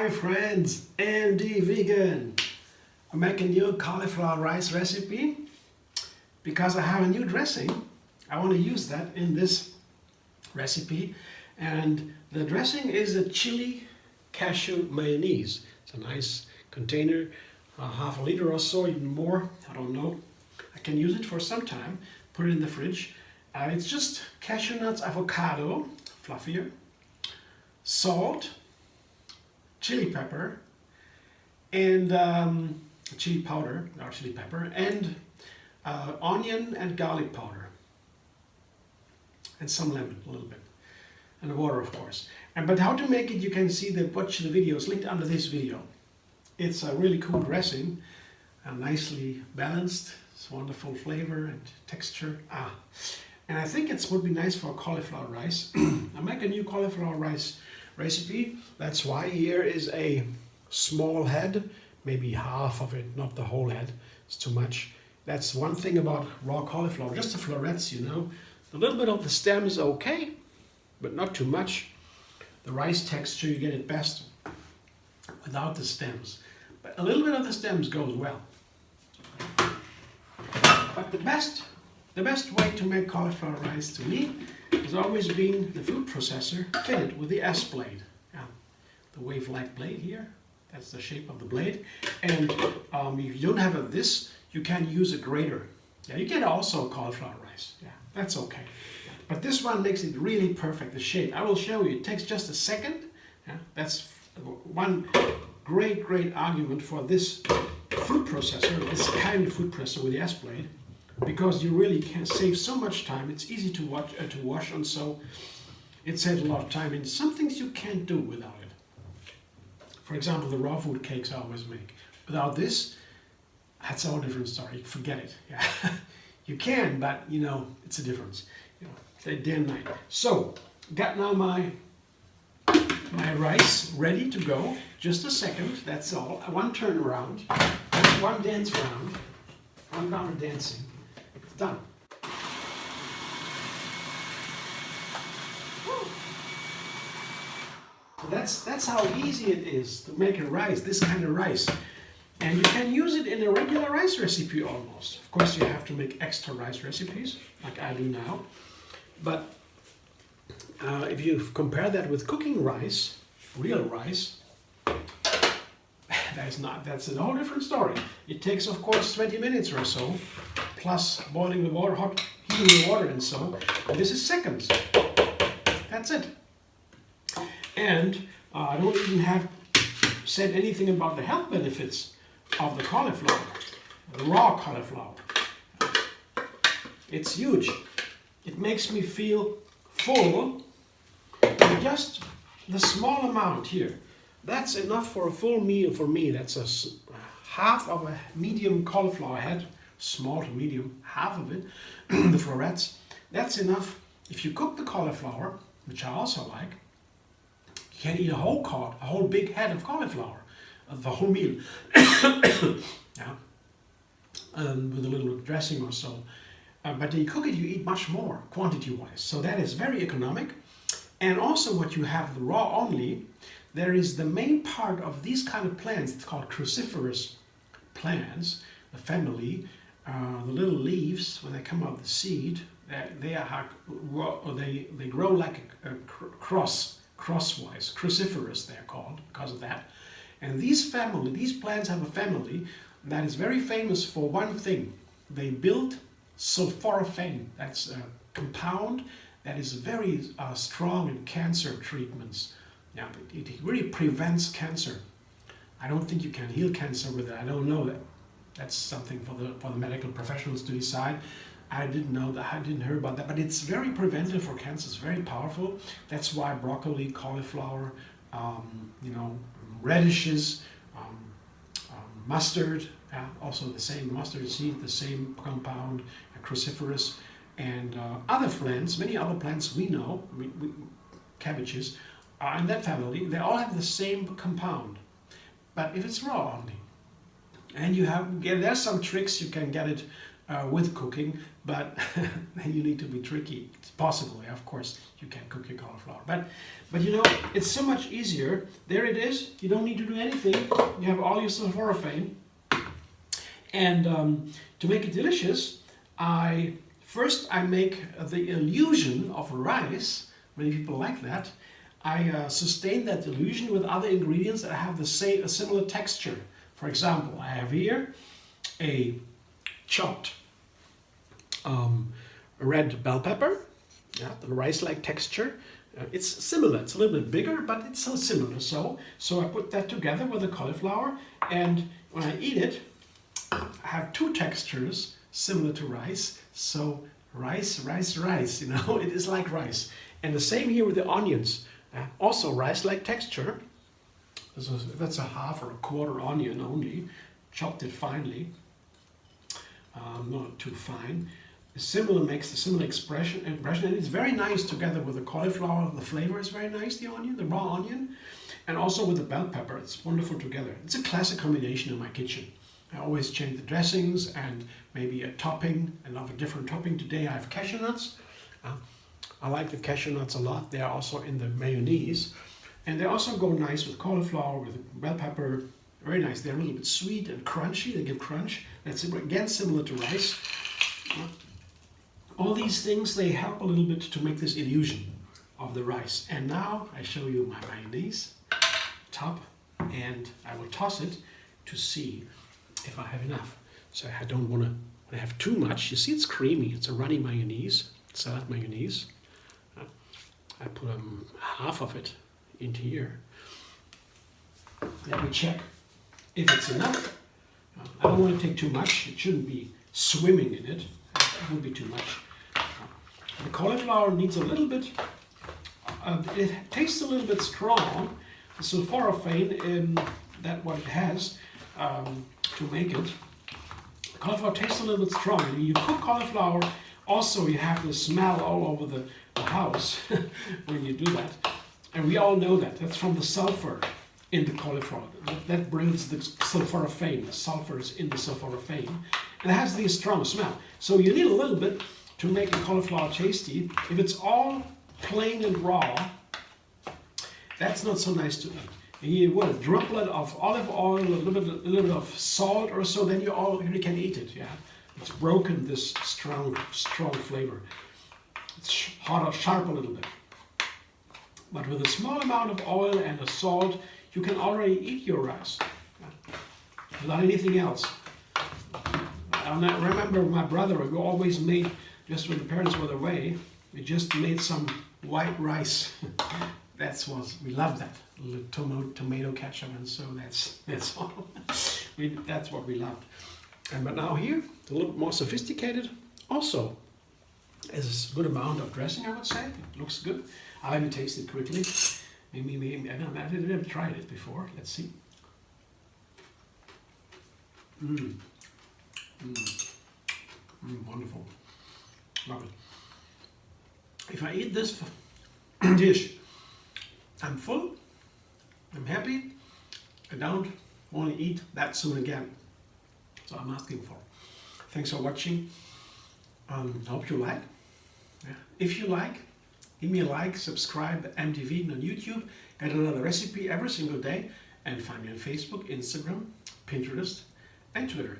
Hi friends, MD Vegan. I'm making a new cauliflower rice recipe because I have a new dressing. I want to use that in this recipe, and the dressing is a Chili Cashew Mayonnaise. It's a nice container, half a liter or so, even more, I don't know. I can use it for some time, put it in the fridge. It's just cashew nuts, avocado, fluffier, salt, chili pepper, and chili powder, or chili pepper, and onion and garlic powder, and some lemon, a little bit, and water, of course. But how to make it, you can see watch the videos linked under this video. It's a really cool dressing, nicely balanced. It's wonderful flavor and texture. And I think it would be nice for cauliflower rice. I make a new cauliflower rice recipe. That's why here is a small head, maybe half of it, not the whole head. It's too much. That's one thing about raw cauliflower, just the florets, you know. A little bit of the stem is okay, but not too much. The rice texture, you get it best without the stems. But a little bit of the stems goes well. But the best way to make cauliflower rice to me has always been the food processor fitted with the S blade. The wave-like blade here, that's the shape of the blade. And if you don't have this, you can use a grater. You get also cauliflower rice. That's okay. But this one makes it really perfect, the shape. I will show you, it takes just a second. That's one great argument for this food processor, this kind of food processor with the S blade, because you really can save so much time. It's easy to wash, and so it saves a lot of time. And some things you can't do without it. For example, the raw food cakes I always make. Without this, that's a whole different story. Forget it. You can, but you know it's a difference. It's day and night. So, got now my rice ready to go. Just a second. That's all. One turn around. One dance round. One round of dancing. It's done. So that's how easy it is to make a rice, this kind of rice. And you can use it in a regular rice recipe almost. Of course, you have to make extra rice recipes, like I do now. But if you compare that with cooking rice, real rice, that's a whole different story. It takes, of course, 20 minutes or so, plus boiling the water, heating the water and so. And this is seconds. That's it. And I don't even have said anything about the health benefits of the cauliflower, the raw cauliflower. It's huge. It makes me feel full. Just the small amount here, that's enough for a full meal for me. That's a half of a medium cauliflower head, small to medium, half of it, the florets. That's enough. If you cook the cauliflower, which I also like, you can eat a whole big head of cauliflower, the whole meal, with a little dressing or so. But when you cook it, you eat much more, quantity-wise. So that is very economic. And also what you have, the raw only, there is the main part of these kind of plants, it's called Cruciferous plants, the family, the little leaves, when they come out of the seed, they grow like a crosswise, cruciferous they're called, because of that. And these plants have a family that is very famous for one thing. They build Sulforaphane. That's a compound that is very strong in cancer treatments. It really prevents cancer. I don't think you can heal cancer with it. I don't know that. That's something for the medical professionals to decide. I didn't know that. I didn't hear about that. But it's very preventive for cancer. It's very powerful. That's why broccoli, cauliflower, radishes, mustard, also the same mustard seed, the same compound, cruciferous, and other plants, many other plants we know, cabbages, are in that family. They all have the same compound, but if it's raw only, and there's some tricks you can get it with cooking, but then you need to be tricky. It's possible, yeah, of course, you can cook your cauliflower. But you know, it's so much easier. There it is. You don't need to do anything. You have all your sulforaphane. And to make it delicious, first I make the illusion of rice. Many people like that. I sustain that illusion with other ingredients that have a similar texture. For example, I have here a chopped red bell pepper, yeah, the rice-like texture. It's similar, it's a little bit bigger, but it's so similar. So I put that together with the cauliflower, and when I eat it, I have two textures similar to rice. So rice, you know, it is like rice. And the same here with the onions, also rice-like texture. That's a half or a quarter onion only, chopped it finely, not too fine. Makes the similar impression, and it's very nice together with the cauliflower. The flavor is very nice, the onion, the raw onion, and also with the bell pepper. It's wonderful together. It's a classic combination in my kitchen. I always change the dressings and maybe a topping, another different topping. Today I have cashew nuts. I like the cashew nuts a lot. They are also in the mayonnaise. And they also go nice with cauliflower, with bell pepper. Very nice. They're a little bit sweet and crunchy. They give crunch. That's again similar to rice. All these things, they help a little bit to make this illusion of the rice. And now I show you my mayonnaise top, and I will toss it to see if I have enough. So I don't want to have too much. You see, it's creamy. It's a runny mayonnaise, salad mayonnaise. I put half of it into here. Let me check if it's enough. I don't want to take too much. It shouldn't be swimming in it. It would be too much. The cauliflower needs a little bit, it tastes a little bit strong. The sulforaphane, that what it has to make it. The cauliflower tastes a little bit strong. When you cook cauliflower, also you have the smell all over the house when you do that. And we all know that. That's from the sulfur in the cauliflower. That brings the sulforaphane. The sulfur is in the sulforaphane. And it has the strong smell. So you need a little bit to make the cauliflower tasty. If it's all plain and raw, that's not so nice to eat. And you want a droplet of olive oil, a little bit of salt or so, then you already can eat it. Yeah, it's broken this strong flavor. It's hot or sharp a little bit. But with a small amount of oil and the salt, you can already eat your rice without anything else. I remember my brother, we always made, just when the parents were away, we just made some white rice. We love that. A little tomato ketchup, and so that's all. That's what we loved. But now here, it's a little bit more sophisticated. Also, is a good amount of dressing, I would say. It looks good. Let me taste it quickly. Maybe I never tried it before. Let's see. Wonderful. Love it. If I eat this dish, I'm full, I'm happy, I don't want to eat that soon again. So I'm asking for. Thanks for watching. Hope you like. Yeah. If you like, give me a like, subscribe MTV on YouTube, get another recipe every single day, and find me on Facebook, Instagram, Pinterest, and Twitter.